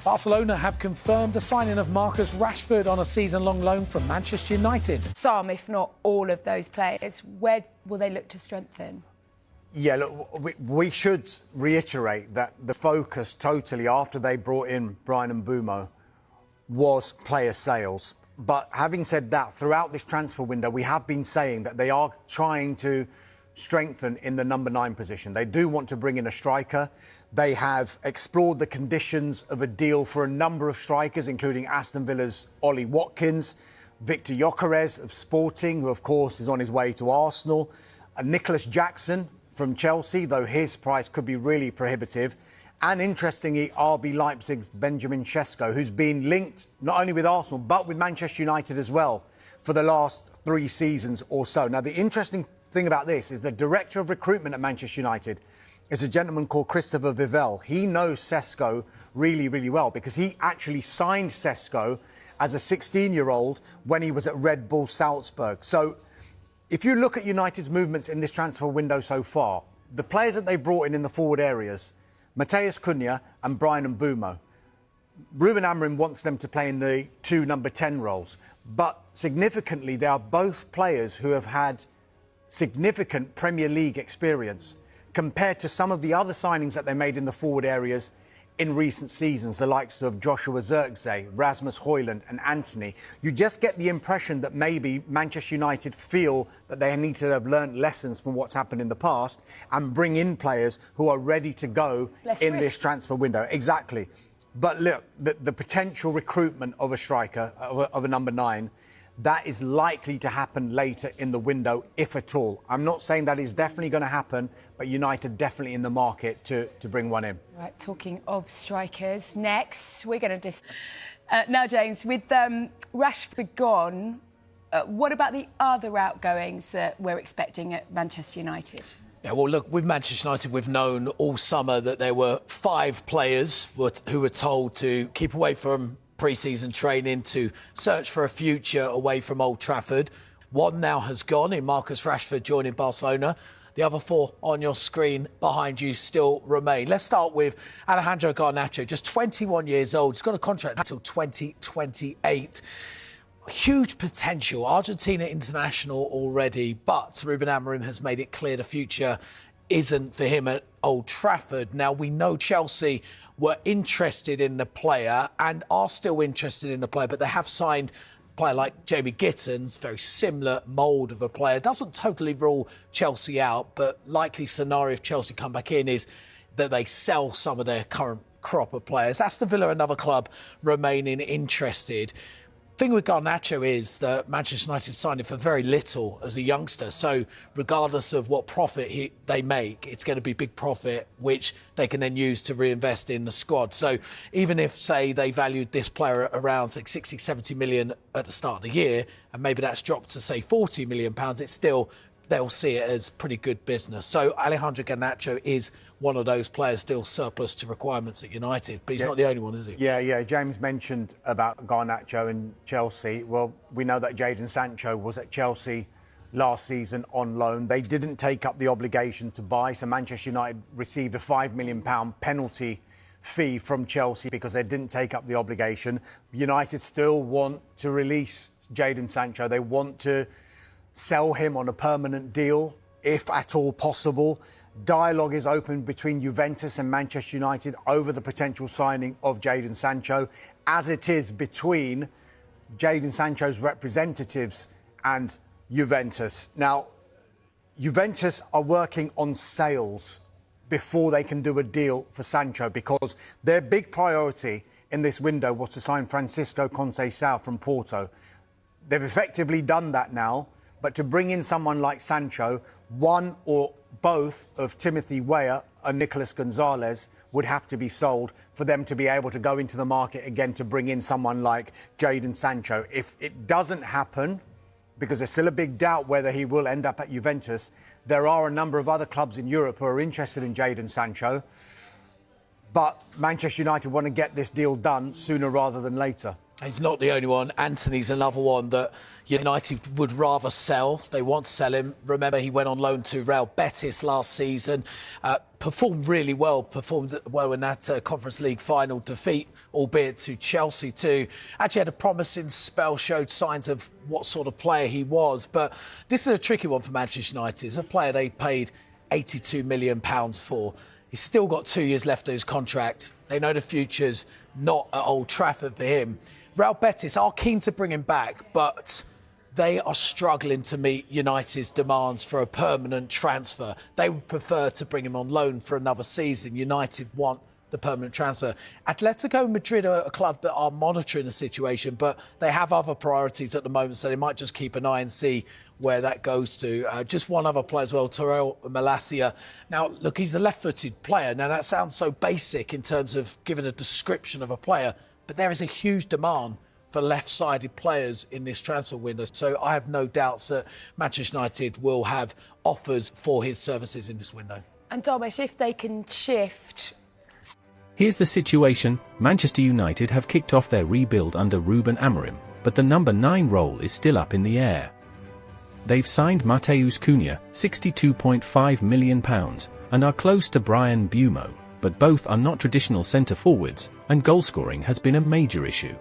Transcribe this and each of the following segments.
Barcelona have confirmed the signing of Marcus Rashford on a season-long loan from Manchester United. Some, if not all of those players, where will they look to strengthen? Yeah, look, we should reiterate that the focus totally after they brought in Bryan Mbeumo was player sales. But having said that, throughout this transfer window, we have been saying that they are trying to strengthen in the number 9 position. They do want to bring in a striker. They have explored the conditions of a deal for a number of strikers, including Aston Villa's Ollie Watkins, Victor Gyökeres of Sporting, who of course is on his way to Arsenal, Nicholas Jackson from Chelsea, though his price could be really prohibitive. And interestingly, RB Leipzig's Benjamin Sesko, who's been linked not only with Arsenal, but with Manchester United as well for the last 3 seasons or so. Now, the interesting thing about this is the director of recruitment at Manchester United is a gentleman called Christopher Vivell. He knows Sesko really, really well because he actually signed Sesko as a 16-year-old when he was at Red Bull Salzburg. So if you look at United's movements in this transfer window so far, the players that they brought in the forward areas, Matheus Cunha and Bryan Mbeumo, Ruben Amorim wants them to play in the 2 number 10 roles. But significantly, they are both players who have had significant Premier League experience compared to some of the other signings that they made in the forward areas in recent seasons, the likes of Joshua Zirkzee, Rasmus Højlund and Anthony. You just get the impression that maybe Manchester United feel that they need to have learned lessons from what's happened in the past and bring in players who are ready to go in this transfer window. Exactly. But look, the potential recruitment of a striker, of a number 9, that is likely to happen later in the window, if at all. I'm not saying that is definitely going to happen, but United definitely in the market to bring one in. Right, talking of strikers, next we're going to now, James, with Rashford gone, what about the other outgoings that we're expecting at Manchester United? Yeah, well, look, with Manchester United, we've known all summer that there were 5 players who were told to keep away from pre-season training, to search for a future away from Old Trafford. 1 now has gone in Marcus Rashford joining Barcelona. The other 4 on your screen behind you still remain. Let's start with Alejandro Garnacho, just 21 years old. He's got a contract until 2028. Huge potential. Argentina international already, but Ruben Amorim has made it clear the future isn't for him at Old Trafford. Now, we know Chelsea were interested in the player and are still interested in the player, but they have signed a player like Jamie Gittens, very similar mould of a player. Doesn't totally rule Chelsea out, but likely scenario if Chelsea come back in is that they sell some of their current crop of players. Aston Villa, another club, remaining interested. Thing with Garnacho is that Manchester United signed him for very little as a youngster. So regardless of what profit they make, it's going to be big profit, which they can then use to reinvest in the squad. So even if, say, they valued this player at around 60, 70 million at the start of the year, and maybe that's dropped to, say, 40 million pounds, it's still, they'll see it as pretty good business. So Alejandro Garnacho is one of those players still surplus to requirements at United, but he's not the only one, is he? Yeah. James mentioned about Garnacho and Chelsea. Well, we know that Jadon Sancho was at Chelsea last season on loan. They didn't take up the obligation to buy, so Manchester United received a £5 million penalty fee from Chelsea because they didn't take up the obligation. United still want to release Jadon Sancho. They want to sell him on a permanent deal, if at all possible. Dialogue is open between Juventus and Manchester United over the potential signing of Jadon Sancho, as it is between Jadon Sancho's representatives and Juventus. Now, Juventus are working on sales before they can do a deal for Sancho because their big priority in this window was to sign Francisco Conceição from Porto. They've effectively done that now. But to bring in someone like Sancho, one or both of Timothy Weah and Nicolas Gonzalez would have to be sold for them to be able to go into the market again to bring in someone like Jadon Sancho. If it doesn't happen, because there's still a big doubt whether he will end up at Juventus, there are a number of other clubs in Europe who are interested in Jadon Sancho. But Manchester United want to get this deal done sooner rather than later. He's not the only one. Anthony's another one that United would rather sell. They want to sell him. Remember, he went on loan to Real Betis last season. Performed really well. Performed well in that Conference League final defeat, albeit to Chelsea too. Actually had a promising spell, showed signs of what sort of player he was. But this is a tricky one for Manchester United. It's a player they paid £82 million for. He's still got 2 years left of his contract. They know the future's not at Old Trafford for him. Real Betis are keen to bring him back, but they are struggling to meet United's demands for a permanent transfer. They would prefer to bring him on loan for another season. United want the permanent transfer. Atletico Madrid are a club that are monitoring the situation, but they have other priorities at the moment, so they might just keep an eye and see where that goes to. Just one other player as well, Terrell Malacia. Now, look, he's a left-footed player. Now, that sounds so basic in terms of giving a description of a player, but there is a huge demand for left-sided players in this transfer window. So I have no doubts that Manchester United will have offers for his services in this window. And Domish, if they can shift... Here's the situation. Manchester United have kicked off their rebuild under Ruben Amorim, but the number 9 role is still up in the air. They've signed Matheus Cunha, £62.5 million, and are close to Brian Bumo, but both are not traditional centre-forwards, and goal-scoring has been a major issue.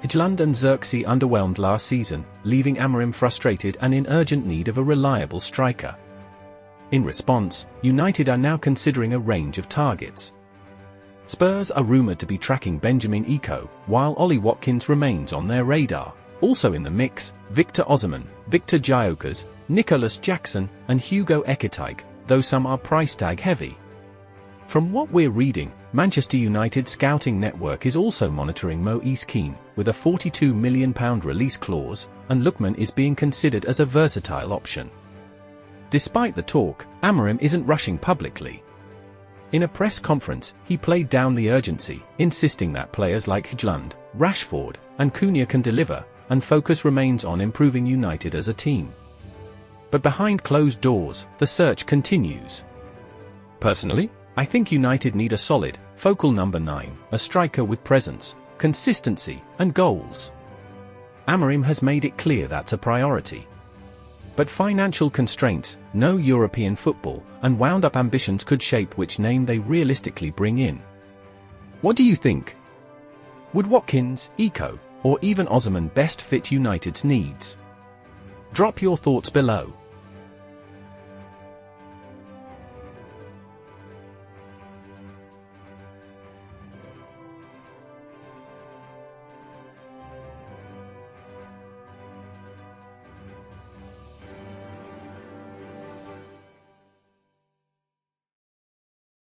Hijlund and Xerxes underwhelmed last season, leaving Amorim frustrated and in urgent need of a reliable striker. In response, United are now considering a range of targets. Spurs are rumoured to be tracking Benjamin Eko, while Ollie Watkins remains on their radar. Also in the mix, Victor Osimhen, Victor Gyökeres, Nicholas Jackson, and Hugo Ekitike, though some are price tag heavy. From what we're reading, Manchester United scouting network is also monitoring Moise Kean, with a £42 million release clause, and Lookman is being considered as a versatile option. Despite the talk, Amorim isn't rushing publicly. In a press conference, he played down the urgency, insisting that players like Hijlund, Rashford, and Cunha can deliver, and focus remains on improving United as a team. But behind closed doors, the search continues. Personally, I think United need a solid, focal number 9, a striker with presence, consistency, and goals. Amorim has made it clear that's a priority. But financial constraints, no European football, and wound-up ambitions could shape which name they realistically bring in. What do you think? Would Watkins, Eko, or even Osimhen best fit United's needs? Drop your thoughts below.